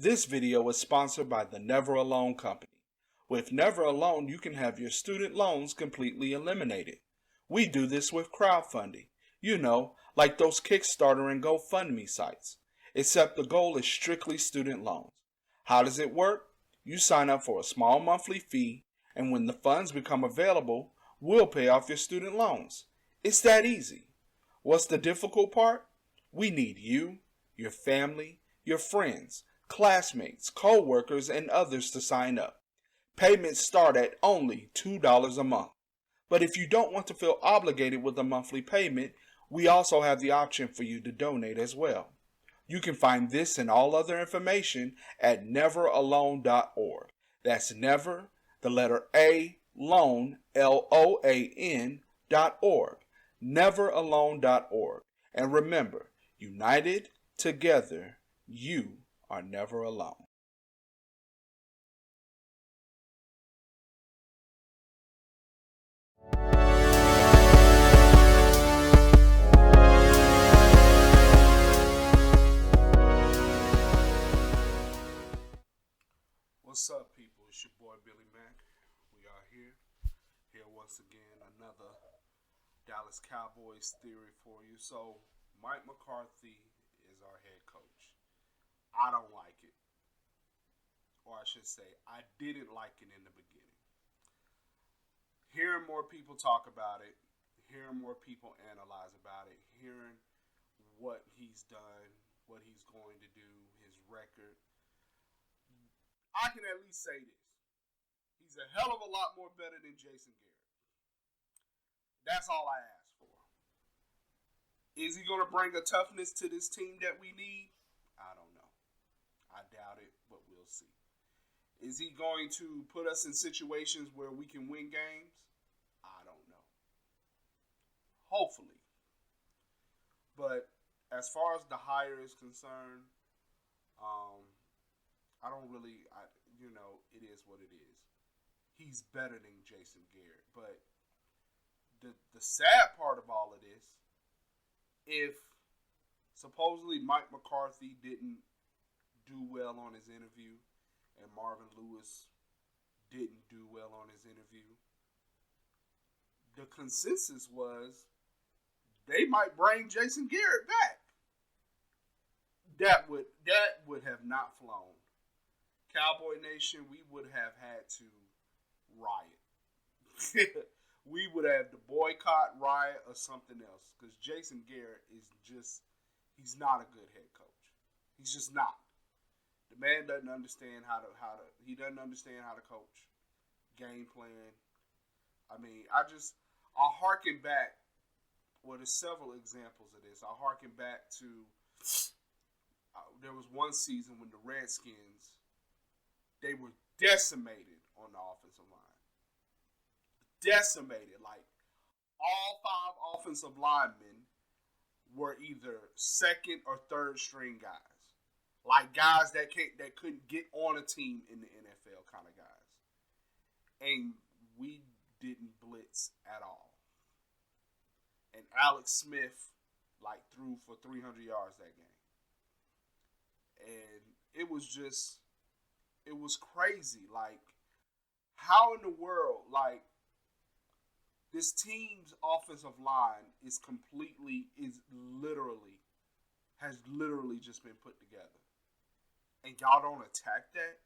This video is sponsored by the Never Alone Company. With Never Alone, you can have your student loans completely eliminated. We do this with crowdfunding. You know, like those Kickstarter and GoFundMe sites. Except the goal is strictly student loans. How does it work? You sign up for a small monthly fee, and when the funds become available, we'll pay off your student loans. It's that easy. What's the difficult part? We need you, your family, your friends, classmates, co-workers, and others to sign up. Payments start at only $2 a month. But if you don't want to feel obligated with a monthly payment, we also have the option for you to donate as well. You can find this and all other information at neveralone.org. That's never, the letter A, loan, LOAN.org. Neveralone.org. And remember, united, together, you are never alone. What's up, people? It's your boy Billy Mack. We are here once again, another Dallas Cowboys theory for you. So, Mike McCarthy is our head coach. I don't like it. Or I should say, I didn't like it in the beginning. Hearing more people talk about it, hearing more people analyze about it, hearing what he's done, what he's going to do, his record, I can at least say this. He's a hell of a lot more better than Jason Garrett. That's all I ask for. Is he going to bring a toughness to this team that we need? I don't know. I doubt it, but we'll see. Is he going to put us in situations where we can win games? I don't know. Hopefully. But as far as the hire is concerned, I don't really, it is what it is. He's better than Jason Garrett. But the sad part of all of this, if supposedly Mike McCarthy didn't do well on his interview and Marvin Lewis didn't do well on his interview, the consensus was they might bring Jason Garrett back. That would have not flown. Cowboy Nation, we would have had to riot. We would have to boycott, riot, or something else. Because Jason Garrett is just, he's not a good head coach. He's just not. The man doesn't understand he doesn't understand how to coach, game plan. I mean, I harken back, well, there's several examples of this. I harken back to, there was one season when the Redskins, they were decimated on the offensive line. Decimated. Like, all 5 offensive linemen were either second or third string guys. Like, guys that couldn't get on a team in the NFL kind of guys. And we didn't blitz at all. And Alex Smith, threw for 300 yards that game. And it was crazy. Like, how in the world, this team's offensive line has literally just been put together. And y'all don't attack that?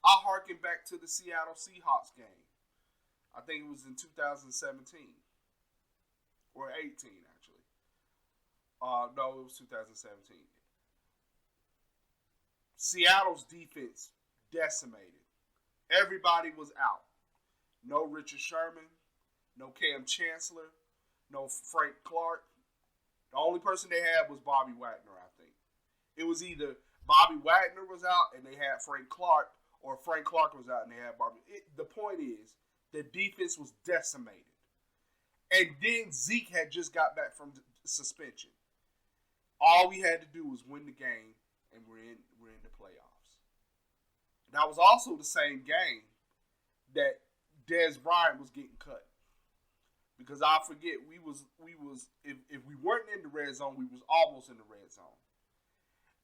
I harken back to the Seattle Seahawks game. I think it was in 2017. Or 18, actually. No, it was 2017. Seattle's defense decimated. Everybody was out. No Richard Sherman, no Cam Chancellor, no Frank Clark. The only person they had was Bobby Wagner, I think. It was either Bobby Wagner was out and they had Frank Clark, or Frank Clark was out and they had Bobby. The point is, the defense was decimated. And then Zeke had just got back from suspension. All we had to do was win the game, and we're in the playoffs. That was also the same game that Dez Bryant was getting cut. Because I forget, if we weren't in the red zone, we was almost in the red zone.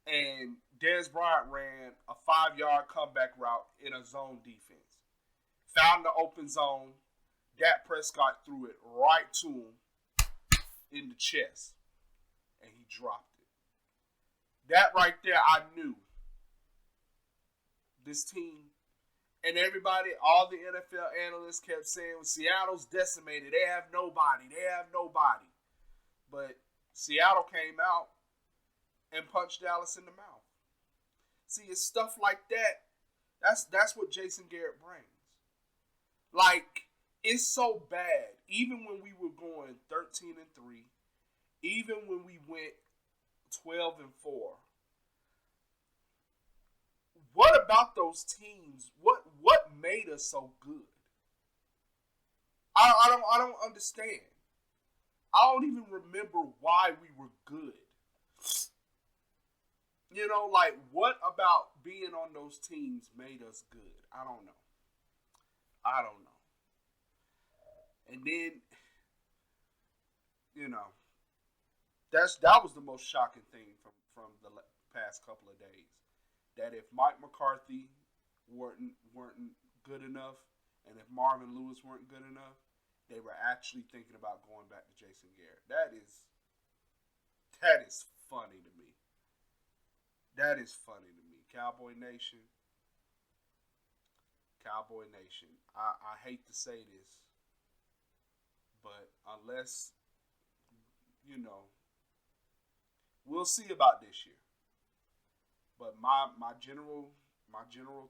And Dez Bryant ran a 5-yard comeback route in a zone defense. Found the open zone. Dak Prescott threw it right to him in the chest, and he dropped it. That right there, I knew this team and everybody, all the NFL analysts kept saying, Seattle's decimated. They have nobody. They have nobody. But Seattle came out and punched Dallas in the mouth. See, it's stuff like that. That's what Jason Garrett brings. Like, it's so bad. Even when we were going 13-3, even when we went 12-4. What about those teams? What made us so good? I don't understand. I don't even remember why we were good. You know, like, what about being on those teams made us good? I don't know. And then, you know, that was the most shocking thing from the past couple of days. That if Mike McCarthy weren't good enough, and if Marvin Lewis weren't good enough, they were actually thinking about going back to Jason Garrett. That is funny to me. That is funny to me. Cowboy Nation. I hate to say this, but unless, you know, we'll see about this year. But my general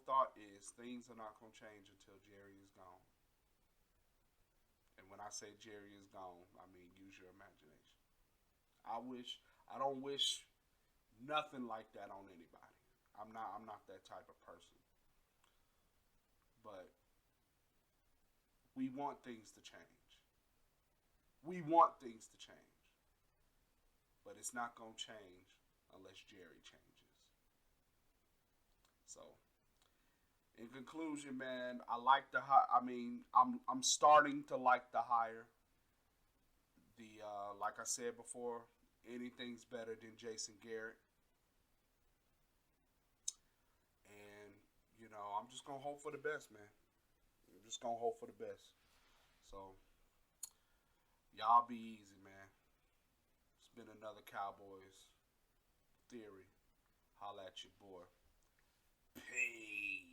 thought is things are not going to change until Jerry is gone. And when I say Jerry is gone, I mean use your imagination. I don't wish nothing like that on anybody. I'm not that type of person. But we want things to change. But it's not going to change unless Jerry changes. So, in conclusion, man, I like the hire. I mean, I'm starting to like the hire. The like I said before, anything's better than Jason Garrett. And you know, I'm just gonna hope for the best, man. I'm just gonna hope for the best. So, y'all be easy, man. It's been another Cowboys Theory. Holla at your boy. Peace.